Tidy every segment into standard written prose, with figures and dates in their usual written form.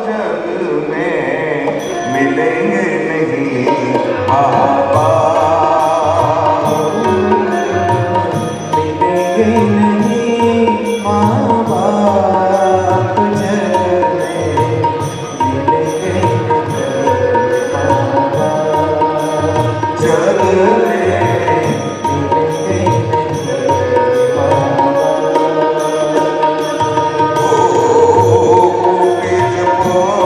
जग में मिलेंगे नहीं माँ बाप, मिलेंगे नहीं माँ बाप जग में, मिलेंगे नहीं माँ बाप जग में, मिलेंगे नहीं माँ बाप। ओ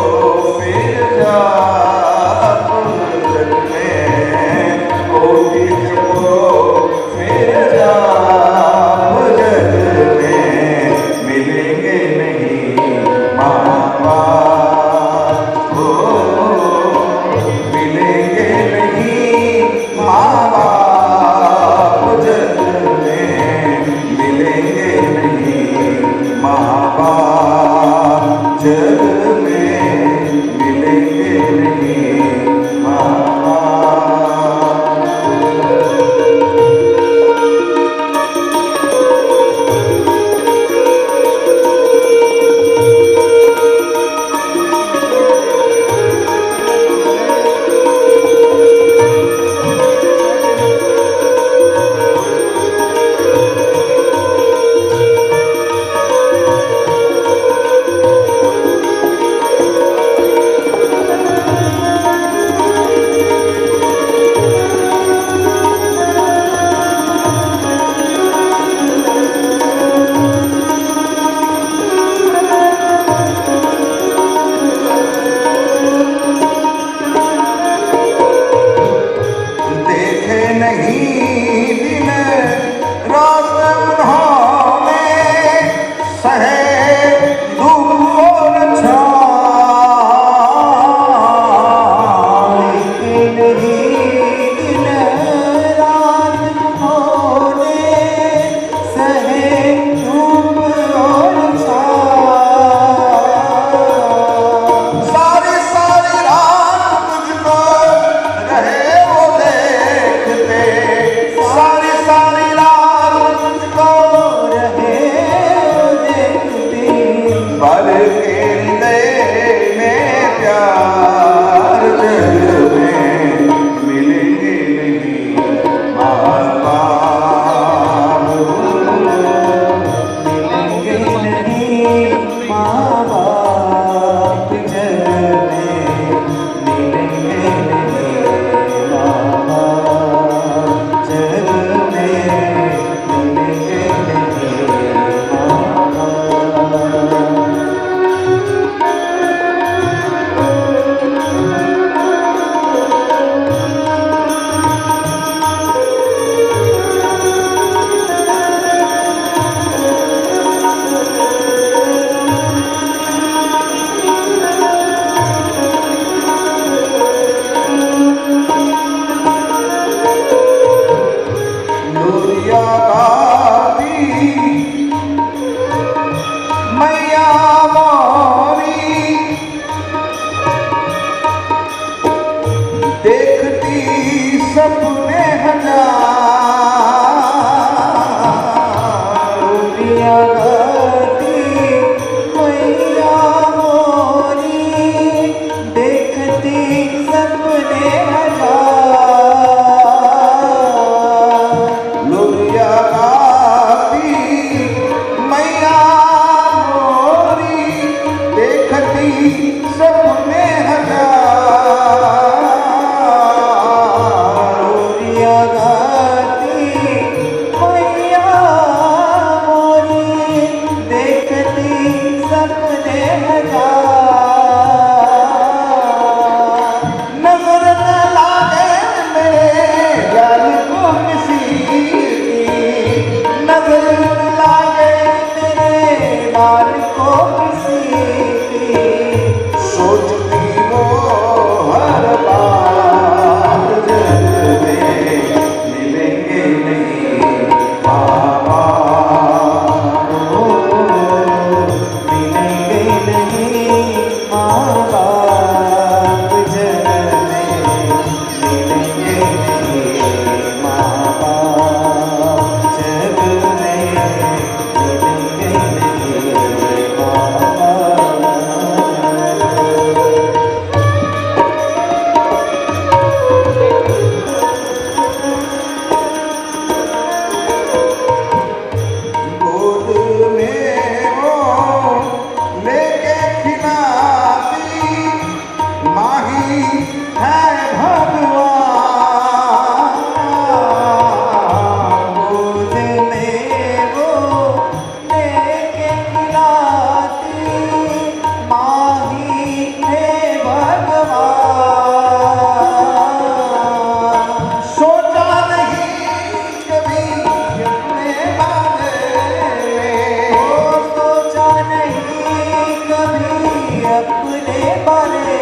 बारे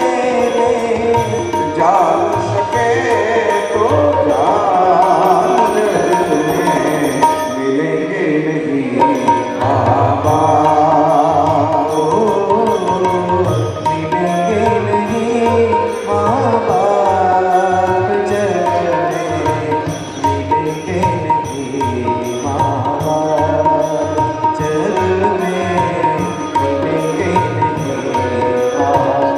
में जान सके तो जान ले, मिलेंगे नहीं बाबा, मिलेंगे नहीं माँ बाप जगने, मिलेंगे नहीं माँ बाप जगने, मिलेंगे नहीं बाबा।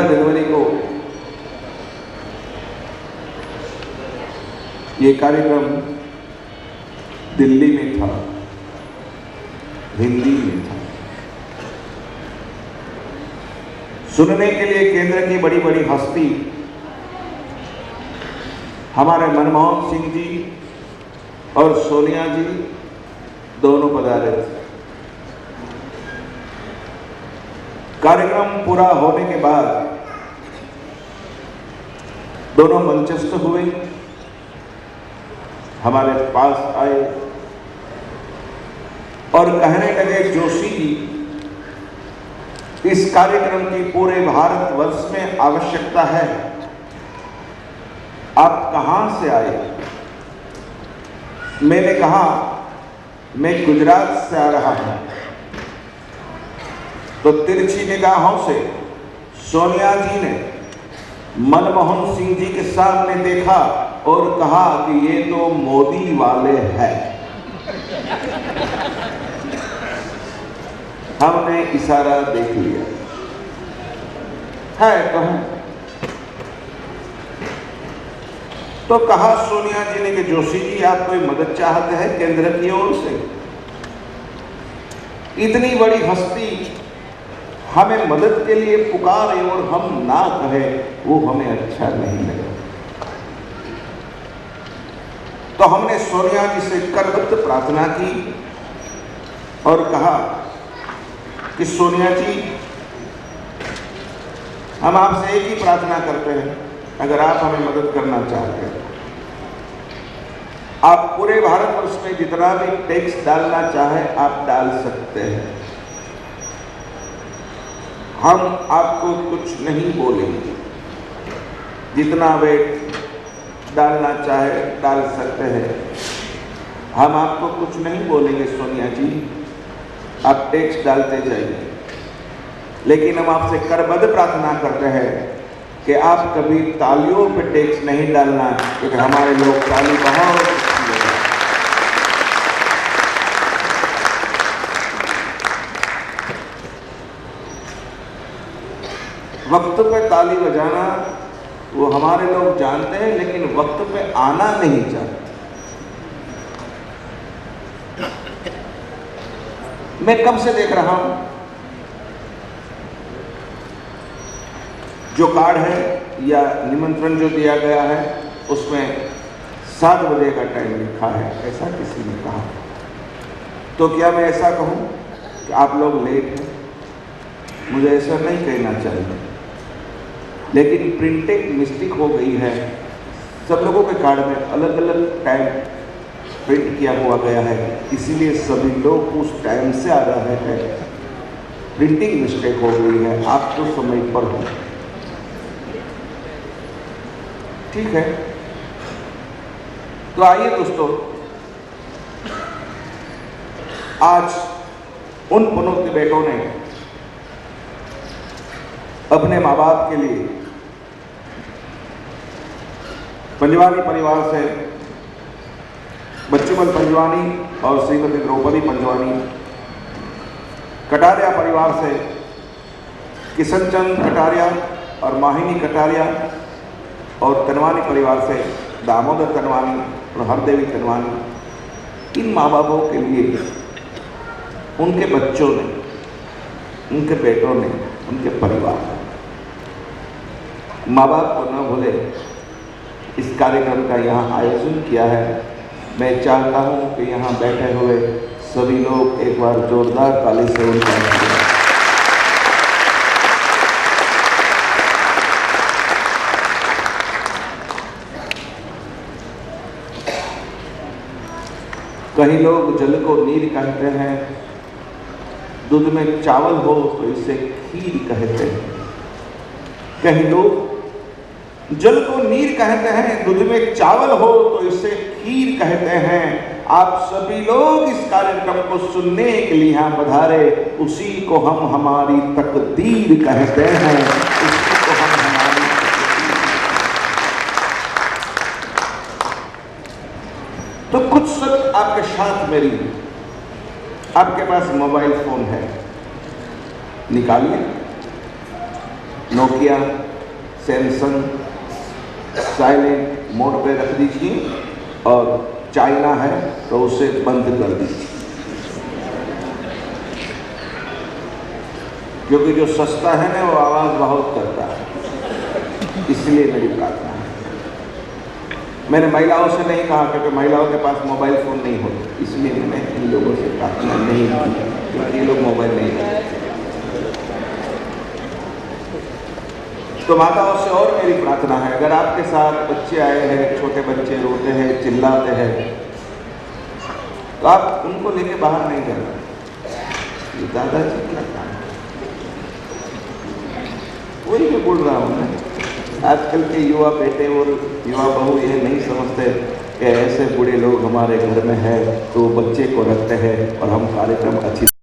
जनवरी को ये कार्यक्रम दिल्ली में था, हिंदी में था। सुनने के लिए केंद्र की बड़ी बड़ी हस्ती हमारे मनमोहन सिंह जी और सोनिया जी दोनों पधारे थे। कार्यक्रम पूरा होने के बाद दोनों मंचस्थ हुए, हमारे पास आए और कहने लगे, जोशी जी, इस कार्यक्रम की पूरे भारतवर्ष में आवश्यकता है, आप कहां से आए? मैंने कहा, मैं गुजरात से आ रहा हूं। तो तिरछी निगाहों से सोनिया जी ने मनमोहन सिंह जी के सामने देखा और कहा कि ये तो मोदी वाले हैं। हमने इशारा देख लिया है तो है। तो कहा सोनिया जी ने कि जोशी जी आप कोई मदद चाहते हैं केंद्र की ओर से? इतनी बड़ी हस्ती हमें मदद के लिए पुकारे और हम ना कहे, वो हमें अच्छा नहीं लगा। तो हमने सोनिया जी से करबद्ध प्रार्थना की और कहा कि सोनिया जी हम आपसे एक ही प्रार्थना करते हैं, अगर आप हमें मदद करना चाहते हैं, आप पूरे भारतवर्ष में जितना भी टैक्स डालना चाहे आप डाल सकते हैं, हम आपको कुछ नहीं बोलेंगे, जितना वेट डालना चाहे डाल सकते हैं, हम आपको कुछ नहीं बोलेंगे सोनिया जी, आप टैक्स डालते जाइए। लेकिन हम आपसे करबद्ध प्रार्थना करते हैं कि आप कभी तालियों पे टैक्स नहीं डालना, क्योंकि हमारे लोग ताली बहुत वक्त पे ताली बजाना वो हमारे लोग जानते हैं, लेकिन वक्त पे आना नहीं जानते। मैं कब से देख रहा हूं जो कार्ड है या निमंत्रण जो दिया गया है उसमें 7 बजे का टाइम लिखा है, ऐसा किसी ने कहा। तो क्या मैं ऐसा कहूं कि आप लोग लेट हैं? मुझे ऐसा नहीं कहना चाहिए, लेकिन प्रिंटिंग मिस्टेक हो गई है। सब लोगों के कार्ड में अलग अलग टाइम प्रिंट किया हुआ गया है, इसीलिए सभी लोग उस टाइम से आ रहे हैं। प्रिंटिंग मिस्टेक हो गई है, आप तो समय पर हो, ठीक है। तो आइए दोस्तों, आज उन पुनों के बेटों ने अपने माँ बाप के लिए पंजवानी परिवार से बच्चूमल पंजवानी और श्रीमती द्रौपदी पंजवानी, कटारिया परिवार से किशन चंद कटारिया और माहिनी कटारिया, और तनवानी परिवार से दामोदर तनवानी और हरदेवी तनवानी, इन माँ बापों के लिए उनके बच्चों ने, उनके बेटों ने, उनके परिवार माँ बाप को न भूले इस कार्यक्रम का यहाँ आयोजन किया है। मैं चाहता हूँ कि यहाँ बैठे हुए सभी लोग एक बार जोरदार ताली से उनका कहीं लोग जल को नीर कहते हैं, दूध में चावल हो तो इसे खीर कहते हैं। कहीं लोग जल को नीर कहते हैं, दूध में चावल हो तो इसे खीर कहते हैं। आप सभी लोग इस कार्यक्रम को सुनने के लिए यहाँ पधारे, उसी को हम हमारी तकदीर कहते हैं, उसी को हम हमारी तो कुछ शब्द आपके साथ मेरी, आपके पास मोबाइल फोन है, निकालिए। नोकिया, सैमसंग साइलेंट मोड पे रख दीजिए, और चाइना है तो उसे बंद कर दीजिए, क्योंकि जो सस्ता है ना वो आवाज़ बहुत करता है। इसलिए मेरी प्रार्थना है, मैंने महिलाओं से नहीं कहा क्योंकि महिलाओं के पास मोबाइल फ़ोन नहीं होते, इसलिए मैंने इन लोगों से प्रार्थना नहीं की, क्योंकि ये लोग मोबाइल नहीं करते। तो माताओं से और मेरी प्रार्थना है, अगर आपके साथ बच्चे आए हैं, छोटे बच्चे रोते हैं, चिल्लाते हैं, तो आप उनको लेके बाहर नहीं जाना। ये दादाजी क्या काम, वही मैं बोल रहा हूँ ना। आजकल के युवा बेटे और युवा बहू ये नहीं समझते कि ऐसे बूढ़े लोग हमारे घर में हैं तो बच्चे को रखते हैं और हम कार्यक्रम अच्छी